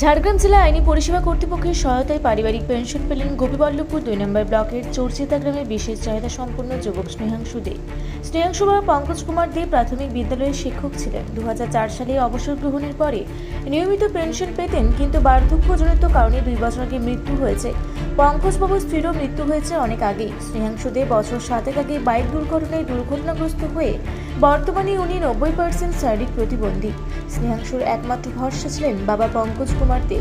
ঝাড়গ্রাম জেলা আইনি পরিষেবা কর্তৃপক্ষের সহায়তায় পারিবারিক পেনশন পেলেন গোপীবল্লভপুর 2 নম্বর ব্লকের চর্চিতা গ্রামের বিশেষ চাহিদা সম্পন্ন যুবক স্নেহাংশু দে। স্নেহাংশু বাবা পঙ্কজ কুমার দে প্রাথমিক বিদ্যালয়ের শিক্ষক ছিলেন। 2004 সালে অবসর গ্রহণের পরে নিয়মিত পেনশন পেতেন, কিন্তু বার্ধক্যজনিত কারণে 2 বছর আগে মৃত্যু হয়েছে। পঙ্কজ বাবুর স্ত্রীরও মৃত্যু হয়েছে অনেক আগেই। স্নেহাংশু দে বছর 7 আগে বাইক দুর্ঘটনায় দুর্ঘটনাগ্রস্ত হয়ে বর্তমানে উনি 90% শারীরিক প্রতিবন্ধী। স্নেহাংশুর একমাত্র ভরসা ছিলেন বাবা পঙ্কজ কুমার দে।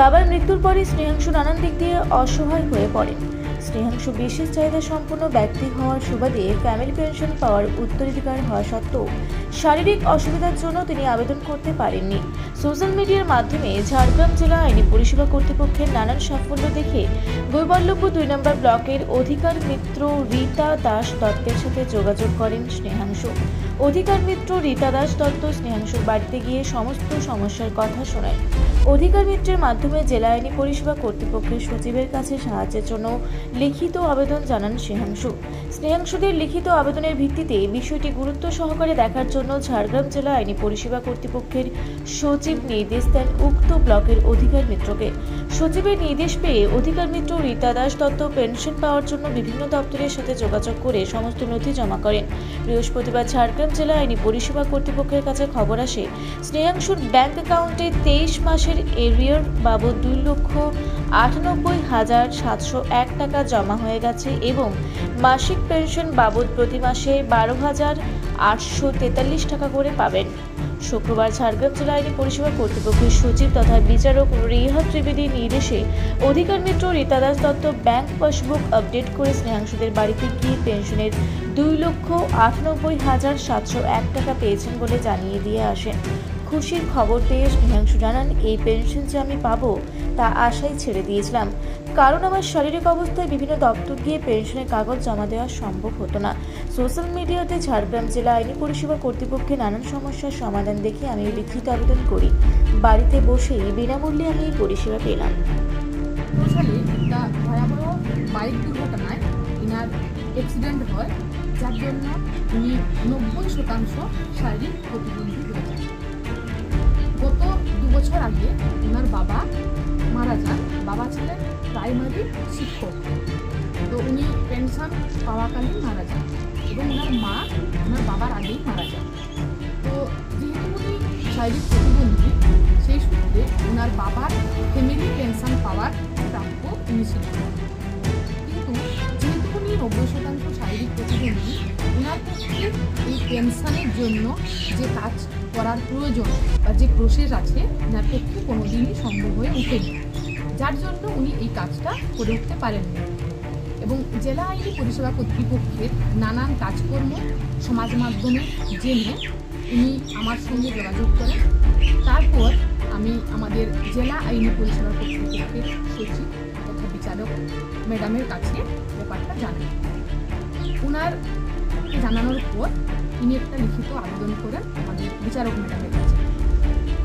বাবার মৃত্যুর পরে স্নেহাংশু নানান দিক দিয়ে অসহায় হয়ে পড়েন। স্নেহাংশু বিশেষ চাহিদা সম্পন্ন ব্যক্তি হওয়ার সুবাদে ফ্যামিলি পেনশন পাওয়ার উত্তরাধিকার হওয়া সত্ত্বেও শারীরিক অসুবিধার জন্য তিনি আবেদন করতে পারেননি। সোশ্যাল মিডিয়ার মাধ্যমে ঝাড়গ্রাম জেলা আইনি পরিষেবা কর্তৃপক্ষের নানান সাফল্য দেখে গোপীবল্লভপুর 2 নম্বর ব্লকের অধিকার মিত্র রীতা দাস দত্তের সাথে যোগাযোগ করেন স্নেহাংশু। অধিকার মিত্র রীতা দাস দত্ত স্নেহাংশুর বাড়িতে গিয়ে সমস্ত সমস্যার কথা শোনায়। অধিকার মিত্রের মাধ্যমে জেলা আইনি পরিষেবা কর্তৃপক্ষের সচিবের কাছে সাহায্যের জন্য লিখিত আবেদন জানান স্নেহাংশু। স্নেহাংশুদের লিখিত আবেদনের ভিত্তিতে বিষয়টি গুরুত্ব সহকারে দেখার জন্য ঝাড়গ্রাম জেলা আইনি পরিষেবা কর্তৃপক্ষের সচিব নির্দেশ দেন উক্ত ব্লকের অধিকার মিত্রকে। সচিবের নির্দেশ পেয়ে অধিকার মিত্র রীতা দাস দত্ত পেনশন পাওয়ার জন্য বিভিন্ন দপ্তরের সাথে যোগাযোগ করে সমস্ত নথি জমা করেন। বৃহস্পতিবার ঝাড়গ্রাম জেলা আইনি পরিষেবা কর্তৃপক্ষের কাছে খবর আসে স্নেহাংশুর ব্যাংক অ্যাকাউন্টে 23 মাসের এরিয়ার বাবদ 2,98,701 টাকা জমা হয়ে গেছে এবং মাসিক পেনশন বাবদ প্রতি মাসে 12,843 টাকা করে পাবেন। শুক্রবার ঝাড়গ্রাম জেলা আইনি পরিষেবা কর্তৃপক্ষের সচিব তথা বিচারক রিহা ত্রিবেদীর নির্দেশে Adhikar Mitra Rita Das Dutta bank passbook update করে স্নেহাংশুদের বাড়িতে গিয়ে পেনশনের 2,98,701 টাকা পেয়েছেন বলে জানিয়ে দিয়ে আসেন। খুশির খবর পেয়ে স্নেহাংশু জানান, এই পেনশন যে আমি পাবো তা আশাই ছেড়ে দিয়েছিলাম, কারণ আমার শারীরিক অবস্থায় বিভিন্ন দপ্তর গিয়ে পেনশনের কাগজ জমা দেওয়া সম্ভব হতো না। সোশ্যাল মিডিয়াতে ঝাড়গ্রাম জেলা আইনি পরিষেবা কর্তৃপক্ষের নানান সমস্যার সমাধান দেখে আমি লিখিত আবেদন করি। বাড়িতে বসেই বিনামূল্যে আমি এই পরিষেবা পেলাম। সালে একটা ভয়াবহ বাইক দুর্ঘটনায় ইনার অ্যাক্সিডেন্ট হয়, যার জন্য উনি 90% শারীরিক প্রতিবন্ধী হয়ে যান। গত 2 বছর আগে ওনার বাবা মারা যান। বাবা ছিলেন প্রাইমারি শিক্ষক, তো উনি পেনশন পাওয়াকালীন মারা যান এবং ওনার মা ওনার বাবার আগেই মারা যান। তো যেহেতু উনি শারীরিক প্রতিবন্ধী, সেই সূত্রে ওনার বাবার ফ্যামিলি পেনশন পাওয়ার প্রাপ্য উনি ছিলেন। কিন্তু যেহেতু উনি 90% শারীরিক প্রতিবন্ধী, ওনার পক্ষে এই পেনশনের জন্য যে কাজ করার প্রয়োজন বা যে প্রসেস আছে ওনার পক্ষে কোনোদিনই সম্ভব হয়ে ওঠেনি, যার জন্য উনি এই কাজটা করে উঠতে পারেননি। এবং জেলা আইনি পরিষেবা কর্তৃপক্ষের নানান কাজকর্ম সমাজ মাধ্যমে জেনে উনি আমার সঙ্গে যোগাযোগ করেন। তারপর আমি আমাদের জেলা আইনি পরিষেবা কর্তৃপক্ষের সচিব তথা বিচারক ম্যাডামের কাছে ব্যাপারটা জানাই। ওনার জানানোর পর তিনি একটা লিখিত আবেদন করেন আমাদের বিচারক ম্যাডামের কাছে।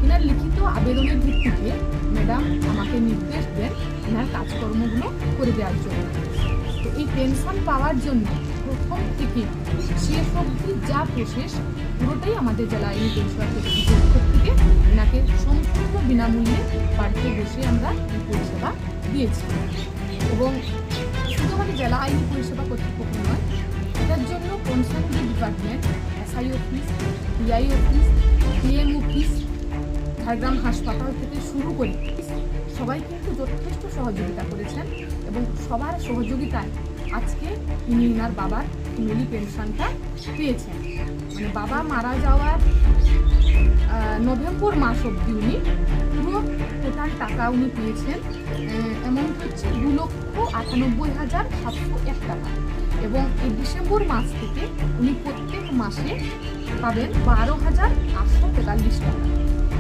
এনার লিখিত আবেদনের ভিত্তিতে ম্যাডাম আমাকে নির্দেশ দেন এনার কাজকর্মগুলো করে দেওয়ার জন্য। তো এই পেনশন পাওয়ার জন্য প্রথম থেকে শেষ অবধি যা প্রসেস পুরোটাই আমাদের জেলা আইনি পরিষেবা কর্তৃপক্ষ থেকে এনাকে সম্পূর্ণ বিনামূল্যে বাড়িতে বসে আমরা এই পরিষেবা দিয়েছি। এবং শুধু আমাদের জেলা আইনি পরিষেবা কর্তৃপক্ষ নয়, এটার জন্য concern department, SI office, PI office, PM office, Jhargram হাসপাতাল থেকে শুরু করে সবাই কিন্তু যথেষ্ট সহযোগিতা করেছেন এবং সবার সহযোগিতায় আজকে উনি ওনার বাবার ফ্যামিলি পেনশনটা পেয়েছেন। মানে বাবা মারা যাওয়ার নভেম্বর মাস অবধি উনি পুরো টোটাল টাকা উনি পেয়েছেন। অ্যামাউন্ট হচ্ছে 2,98,701 টাকা এবং এই ডিসেম্বর মাস থেকে উনি প্রত্যেক মাসে পাবেন 12,843 টাকা।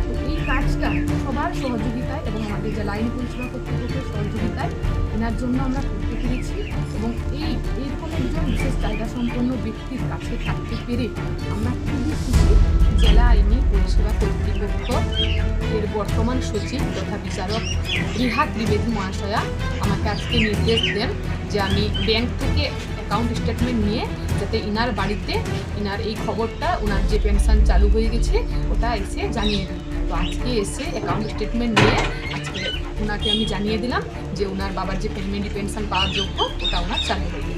তো এই কাজটা সবার সহযোগিতায় এবং আমাদের জেলা আইনি পরিষেবা কর্তৃপক্ষের সহযোগিতায় এনার জন্য আমরা করতে পেরেছি এবং এইরকম একজন বিশেষ চাহিদা সম্পন্ন ব্যক্তির কাছে থাকতে পেরে আমরা খুবই খুশি। জেলা আইনি পরিষেবা কর্তৃপক্ষ এর বর্তমান সচিব তথা বিচারক রিহা ত্রিবেদী মহাশয়া আমাকে আজকে নির্দেশ দেন যে আমি ব্যাংক থেকে অ্যাকাউন্ট স্টেটমেন্ট নিয়ে যাতে ইনার বাড়িতে ইনার এই খবরটা ওনার যে পেনশন চালু হয়ে গেছে ওটা এসে জানিয়ে দিই। তো আজকে এসে অ্যাকাউন্ট স্টেটমেন্ট নিয়ে ওনাকে আমি জানিয়ে দিলাম যে ওনার বাবার যে প্রিমিয়ারি পেনশন পাওয়ার যোগ্য ওটা ওনার চালু হয়ে গেছে।